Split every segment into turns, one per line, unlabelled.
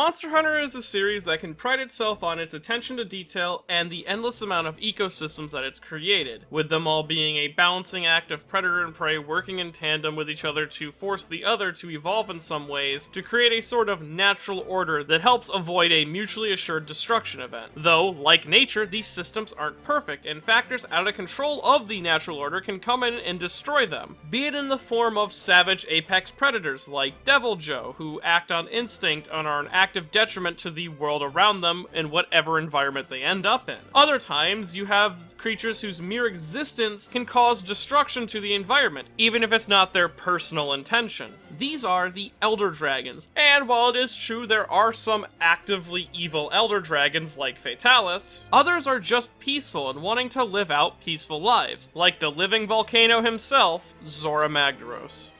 Monster Hunter is a series that can pride itself on its attention to detail and the endless amount of ecosystems that it's created, with them all being a balancing act of predator and prey working in tandem with each other to force the other to evolve in some ways to create a sort of natural order that helps avoid a mutually assured destruction event. Though, like nature, these systems aren't perfect, and factors out of control of the natural order can come in and destroy them, be it in the form of savage apex predators like Devil Joe, who act on instinct and are an active detriment to the world around them in whatever environment they end up in. Other times, you have creatures whose mere existence can cause destruction to the environment, even if it's not their personal intention. These are the Elder Dragons, and while it is true there are some actively evil Elder Dragons like Fatalis, others are just peaceful and wanting to live out peaceful lives, like the living volcano himself, Zorah Magdaros.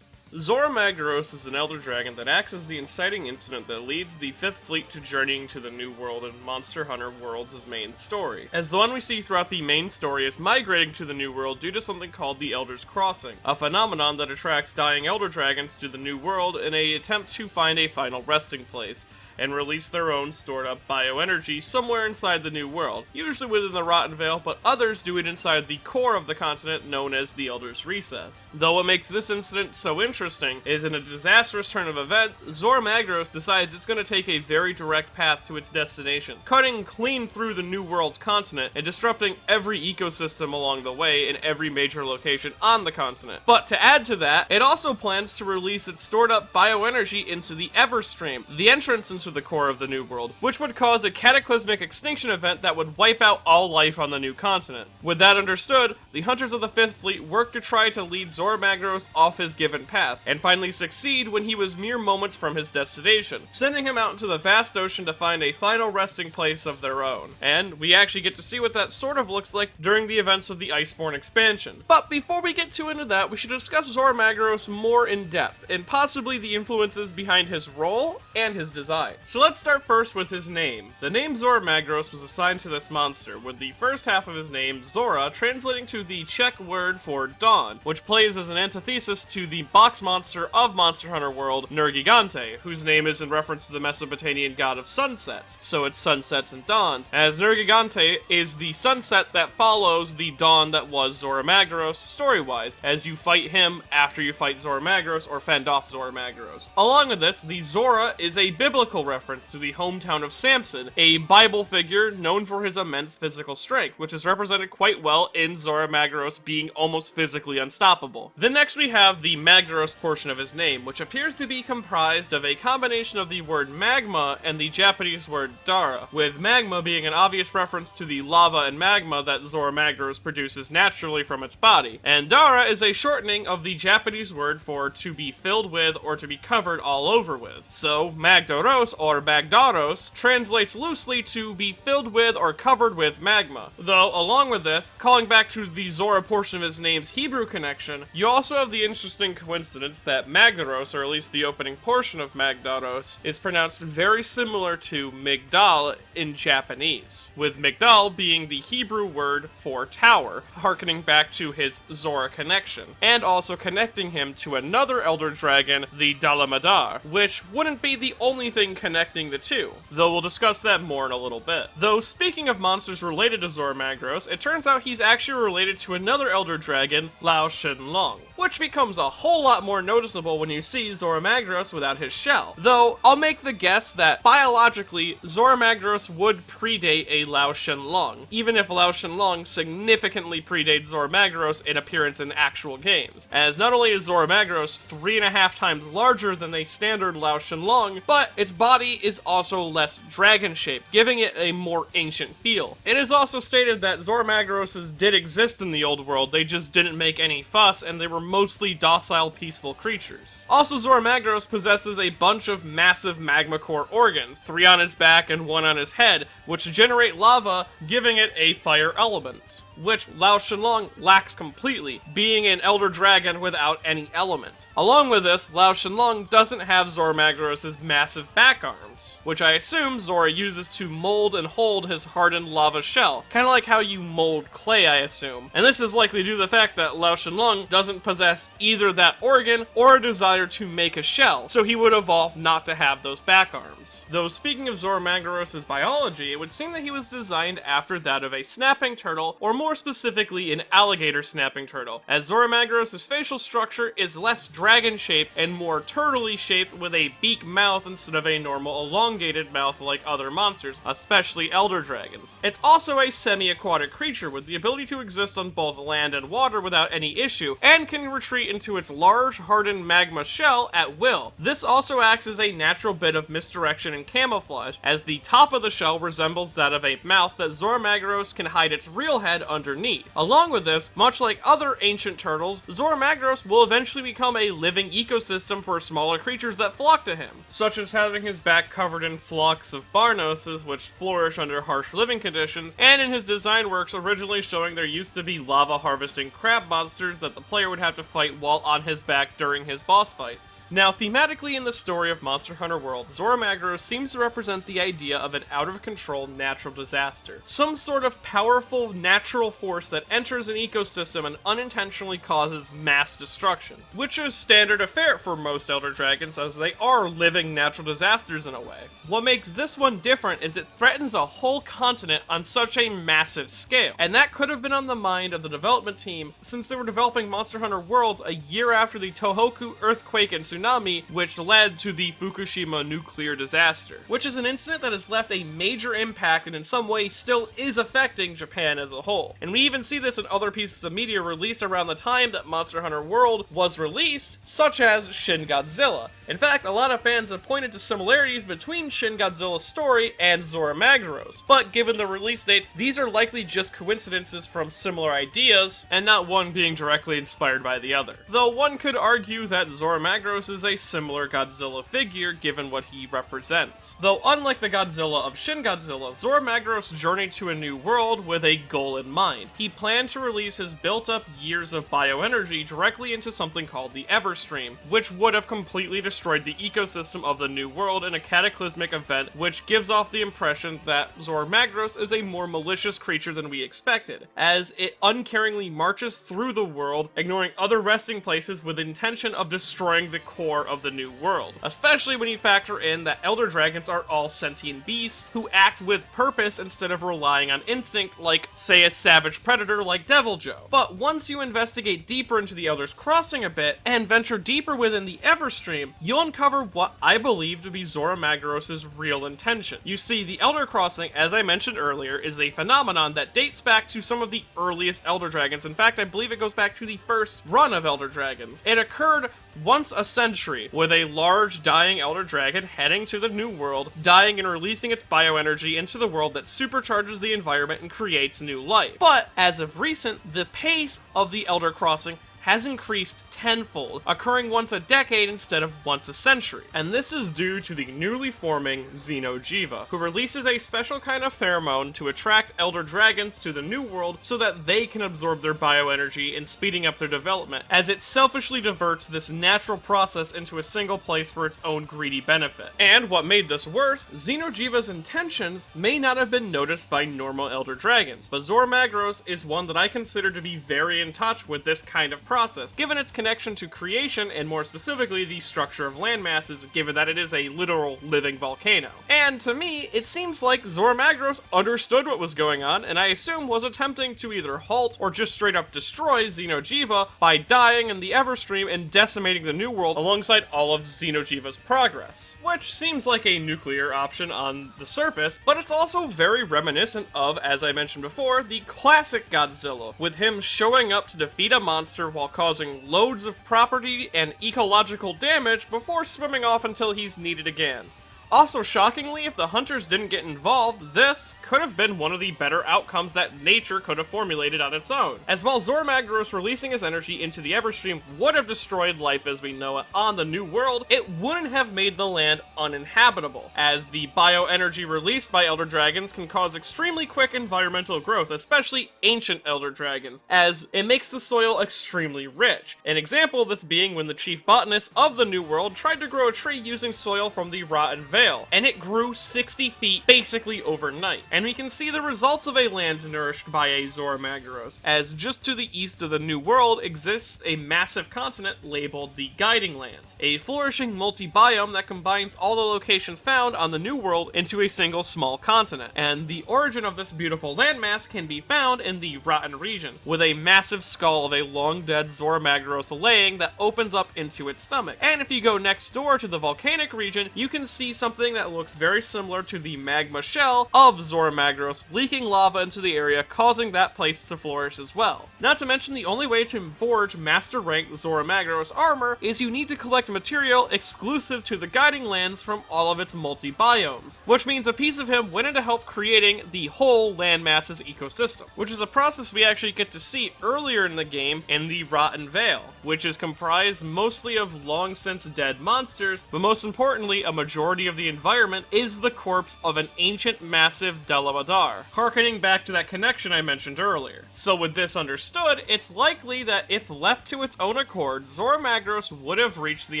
Zorah Magdaros is an Elder Dragon that acts as the inciting incident that leads the Fifth Fleet to journeying to the New World in Monster Hunter World's main story, as the one we see throughout the main story is migrating to the New World due to something called the Elder's Crossing, a phenomenon that attracts dying Elder Dragons to the New World in an attempt to find a final resting place, and release their own stored-up bioenergy somewhere inside the New World, usually within the Rotten Vale, but others do it inside the core of the continent known as the Elder's Recess. Though what makes this incident so interesting is in a disastrous turn of events, Zorah Magdaros decides it's going to take a very direct path to its destination, cutting clean through the New World's continent and disrupting every ecosystem along the way in every major location on the continent. But to add to that, it also plans to release its stored-up bioenergy into the Everstream, the entrance into the core of the New World, which would cause a cataclysmic extinction event that would wipe out all life on the new continent. With that understood, the Hunters of the Fifth Fleet worked to try to lead Zorah Magdaros off his given path, and finally succeed when he was mere moments from his destination, sending him out into the vast ocean to find a final resting place of their own. And we actually get to see what that sort of looks like during the events of the Iceborne expansion. But before we get too into that, we should discuss Zorah Magdaros more in depth, and possibly the influences behind his role and his design. So let's start first with his name. The name Zorah Magdaros was assigned to this monster, with the first half of his name, Zorah, translating to the Czech word for dawn, which plays as an antithesis to the box monster of Monster Hunter World, Nergigante, whose name is in reference to the Mesopotamian god of sunsets, so it's sunsets and dawns, as Nergigante is the sunset that follows the dawn that was Zorah Magdaros story-wise, as you fight him after you fight Zorah Magdaros or fend off Zorah Magdaros. Along with this, the Zorah is a biblical reference to the hometown of Samson, a Bible figure known for his immense physical strength, which is represented quite well in Zorah Magdaros being almost physically unstoppable. Then next we have the Magdaros portion of his name, which appears to be comprised of a combination of the word magma and the Japanese word dara, with magma being an obvious reference to the lava and magma that Zorah Magdaros produces naturally from its body, and dara is a shortening of the Japanese word for to be filled with or to be covered all over with. So Magdaros or Magdaros translates loosely to be filled with or covered with magma. Though, along with this, calling back to the Zorah portion of his name's Hebrew connection, you also have the interesting coincidence that Magdaros, or at least the opening portion of Magdaros, is pronounced very similar to Migdal in Japanese, with Migdal being the Hebrew word for tower, harkening back to his Zorah connection, and also connecting him to another Elder Dragon, the Dalamadar, which wouldn't be the only thing connecting the two, though we'll discuss that more in a little bit. Though speaking of monsters related to Zorah Magdaros, it turns out he's actually related to another Elder Dragon, Lao Shenlong, which becomes a whole lot more noticeable when you see Zorah Magdaros without his shell. Though, I'll make the guess that, biologically, Zorah Magdaros would predate a Lao Shenlong, even if Lao Shenlong significantly predates Zorah Magdaros in appearance in actual games, as not only is Zorah Magdaros 3.5 times larger than a standard Lao Shenlong, but its body is also less dragon-shaped, giving it a more ancient feel. It is also stated that Zorah Magdaroses did exist in the old world, they just didn't make any fuss, and they were mostly docile, peaceful creatures. Also, Zorah Magdaros possesses a bunch of massive magma core organs, 3 on its back and 1 on his head, which generate lava, giving it a fire element. which Lao Shenlong lacks completely, being an Elder Dragon without any element. Along with this, Lao Shenlong doesn't have Zorah Magdaros' massive back arms, which I assume Zorah uses to mold and hold his hardened lava shell, kinda like how you mold clay, I assume. And this is likely due to the fact that Lao Shenlong doesn't possess either that organ or a desire to make a shell, so he would evolve not to have those back arms. Though speaking of Zorah Magdaros' biology, it would seem that he was designed after that of a snapping turtle, or more specifically an alligator snapping turtle, as Zorah Magdaros' facial structure is less dragon-shaped and more turtle-y shaped with a beak mouth instead of a normal elongated mouth like other monsters, especially elder dragons. It's also a semi-aquatic creature with the ability to exist on both land and water without any issue, and can retreat into its large hardened magma shell at will. This also acts as a natural bit of misdirection and camouflage, as the top of the shell resembles that of a mouth that Zorah Magdaros can hide its real head underneath. Along with this, much like other ancient turtles, Zorah Magdaros will eventually become a living ecosystem for smaller creatures that flock to him, such as having his back covered in flocks of barnoses which flourish under harsh living conditions, and in his design works originally showing there used to be lava harvesting crab monsters that the player would have to fight while on his back during his boss fights. Now, thematically in the story of Monster Hunter World, Zorah Magdaros seems to represent the idea of an out-of-control natural disaster. Some sort of powerful natural force that enters an ecosystem and unintentionally causes mass destruction, which is standard affair for most Elder Dragons as they are living natural disasters in a way. What makes this one different is it threatens a whole continent on such a massive scale, and that could have been on the mind of the development team since they were developing Monster Hunter World a year after the Tohoku earthquake and tsunami, which led to the Fukushima nuclear disaster, which is an incident that has left a major impact and in some way still is affecting Japan as a whole. And we even see this in other pieces of media released around the time that Monster Hunter World was released, such as Shin Godzilla. In fact, a lot of fans have pointed to similarities between Shin Godzilla's story and Zorah Magdaros, but given the release dates, these are likely just coincidences from similar ideas, and not one being directly inspired by the other. Though one could argue that Zorah Magdaros is a similar Godzilla figure given what he represents. Though unlike the Godzilla of Shin Godzilla, Zorah Magdaros journeyed to a new world with a goal in mind. He planned to release his built-up years of bioenergy directly into something called the Everstream, which would have completely destroyed the ecosystem of the new world in a cataclysmic event, which gives off the impression that Zorah Magdaros is a more malicious creature than we expected, as it uncaringly marches through the world, ignoring other resting places with intention of destroying the core of the new world, especially when you factor in that Elder Dragons are all sentient beasts who act with purpose instead of relying on instinct like, say, a savage predator like Deviljho. But once you investigate deeper into the Elder's Crossing a bit, and venture deeper within the Everstream, you'll uncover what I believe to be Zorah Magdaros' real intention. You see, the Elder Crossing, as I mentioned earlier, is a phenomenon that dates back to some of the earliest Elder Dragons. In fact, I believe it goes back to the first run of Elder Dragons. It occurred once a century, with a large dying Elder Dragon heading to the new world, dying and releasing its bioenergy into the world that supercharges the environment and creates new life. But, as of recent, the pace of the Elder Crossing has increased tenfold, occurring once a decade instead of once a century. And this is due to the newly forming Xenojiva, who releases a special kind of pheromone to attract Elder Dragons to the new world so that they can absorb their bioenergy in speeding up their development, as it selfishly diverts this natural process into a single place for its own greedy benefit. And what made this worse, Xenojiva's intentions may not have been noticed by normal Elder Dragons, but Zorah Magdaros is one that I consider to be very in touch with this kind of process, given its connection to creation and more specifically the structure of land masses, given that it is a literal living volcano. And to me, it seems like Zorah Magdaros understood what was going on, and I assume was attempting to either halt or just straight up destroy Xenojiva by dying in the Everstream and decimating the new world alongside all of Xenojiva's progress. Which seems like a nuclear option on the surface, but it's also very reminiscent of, as I mentioned before, the classic Godzilla, with him showing up to defeat a monster while causing loads of property and ecological damage before swimming off until he's needed again. Also, shockingly, if the hunters didn't get involved, this could have been one of the better outcomes that nature could have formulated on its own. As while Zorah Magdaros releasing his energy into the Everstream would have destroyed life as we know it on the New World, it wouldn't have made the land uninhabitable, as the bioenergy released by Elder Dragons can cause extremely quick environmental growth, especially ancient Elder Dragons, as it makes the soil extremely rich. An example of this being when the chief botanist of the New World tried to grow a tree using soil from the Rotten Vale, and it grew 60 feet basically overnight. And we can see the results of a land nourished by a Zorah Magdaros, as just to the east of the New World exists a massive continent labeled the Guiding Lands, a flourishing multi-biome that combines all the locations found on the New World into a single small continent. And the origin of this beautiful landmass can be found in the Rotten region, with a massive skull of a long-dead Zorah Magdaros laying that opens up into its stomach. And if you go next door to the volcanic region, you can see something that looks very similar to the magma shell of Zorah Magdaros, leaking lava into the area, causing that place to flourish as well. Not to mention, the only way to forge master rank Zorah Magdaros armor is you need to collect material exclusive to the Guiding Lands from all of its multi-biomes, which means a piece of him went into help creating the whole landmass's ecosystem, which is a process we actually get to see earlier in the game in the Rotten Vale, which is comprised mostly of long since dead monsters, but most importantly, a majority of the environment is the corpse of an ancient massive Delamadar, harkening back to that connection I mentioned earlier. So with this understood, it's likely that if left to its own accord, Zorah Magdaros would have reached the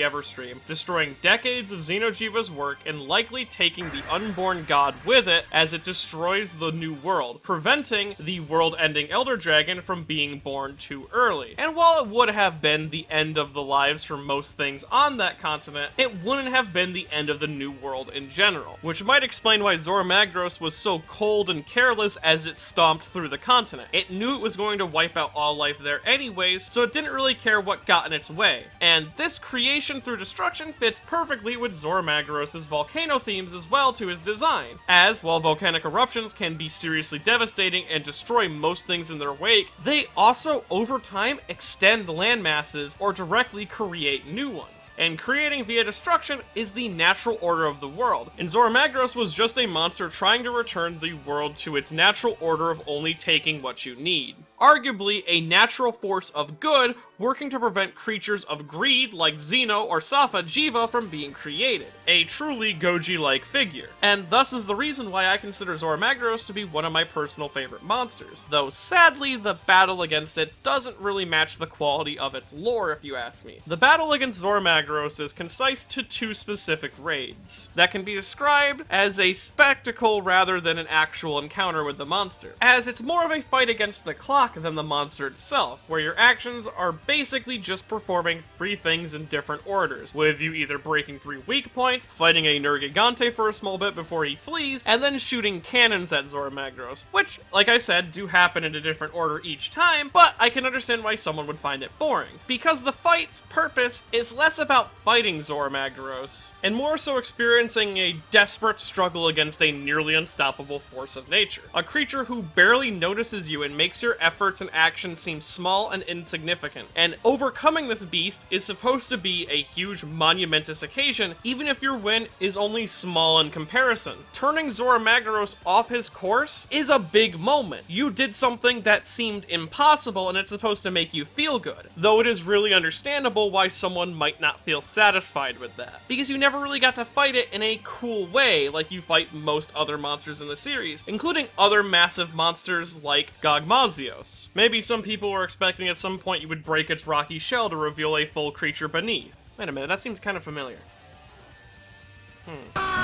Everstream, destroying decades of Xeno'jiiva's work and likely taking the unborn god with it as it destroys the New World, preventing the world-ending Elder Dragon from being born too early. And while it would have been the end of the lives for most things on that continent, it wouldn't have been the end of the New World in general, which might explain why Zorah Magdaros was so cold and careless as it stomped through the continent. It knew it was going to wipe out all life there anyways, so it didn't really care what got in its way. And this creation through destruction fits perfectly with Zorah Magdaros' volcano themes as well to his design, as while volcanic eruptions can be seriously devastating and destroy most things in their wake, they also over time extend land masses or directly create new ones. And creating via destruction is the natural order of the world, and Zorah Magdaros was just a monster trying to return the world to its natural order of only taking what you need. Arguably a natural force of good working to prevent creatures of greed like Xeno or Safa Jiva from being created. A truly Goji-like figure. And thus is the reason why I consider Zorah Magdaros to be one of my personal favorite monsters. Though sadly, the battle against it doesn't really match the quality of its lore if you ask me. The battle against Zorah Magdaros is concise to two specific raids that can be described as a spectacle rather than an actual encounter with the monster, as it's more of a fight against the clock than the monster itself, where your actions are basically just performing three things in different orders, with you either breaking 3 weak points, fighting a Nergigante for a small bit before he flees, and then shooting cannons at Zorah Magdaros, which, like I said, do happen in a different order each time, but I can understand why someone would find it boring, because the fight's purpose is less about fighting Zorah Magdaros, and more so experiencing a desperate struggle against a nearly unstoppable force of nature, a creature who barely notices you and makes your efforts and actions seem small and insignificant, and overcoming this beast is supposed to be a huge monumentous occasion, even if your win is only small in comparison. Turning Zorah Magdaros off his course is a big moment. You did something that seemed impossible and it's supposed to make you feel good, though it is really understandable why someone might not feel satisfied with that, because you never really got to fight it in a cool way like you fight most other monsters in the series, including other massive monsters like Gogmazios. Maybe some people were expecting at some point you would break its rocky shell to reveal a full creature beneath. Wait a minute, that seems kind of familiar.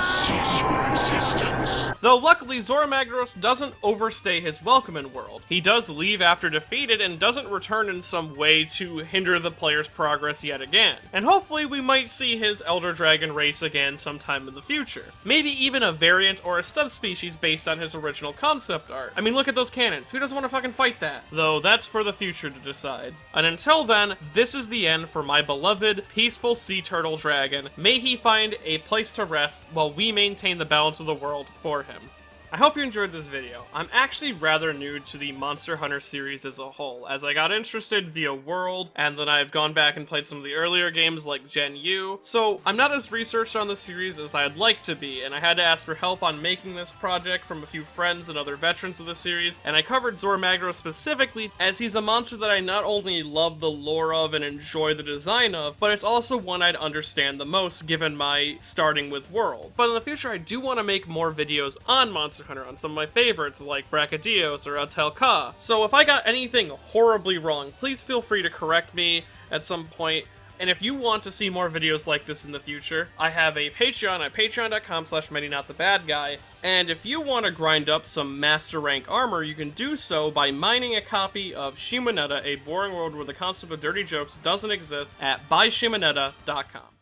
Cease your existence. Though luckily, Zorah Magdaros doesn't overstay his welcome in world. He does leave after defeated and doesn't return in some way to hinder the player's progress yet again. And hopefully we might see his Elder Dragon race again sometime in the future. Maybe even a variant or a subspecies based on his original concept art. I mean, look at those cannons. Who doesn't want to fucking fight that? Though that's for the future to decide. And until then, this is the end for my beloved, peaceful sea turtle dragon. May he find a place to rest while we maintain the balance of the world for him. I hope you enjoyed this video. I'm actually rather new to the Monster Hunter series as a whole, as I got interested via World, and then I've gone back and played some of the earlier games like GenU, so I'm not as researched on the series as I'd like to be, and I had to ask for help on making this project from a few friends and other veterans of the series, and I covered Zorah Magdaros specifically as he's a monster that I not only love the lore of and enjoy the design of, but it's also one I'd understand the most given my starting with World. But in the future I do want to make more videos on Monster Hunter, on some of my favorites like Brachydios or Ka. So if I got anything horribly wrong, please feel free to correct me at some point. And if you want to see more videos like this in the future, I have a Patreon at patreon.com/MightyNotTheBadGuy, and if you want to grind up some Master Rank armor, you can do so by mining a copy of Shimonetta, a boring world where the concept of dirty jokes doesn't exist, at buyshimonetta.com.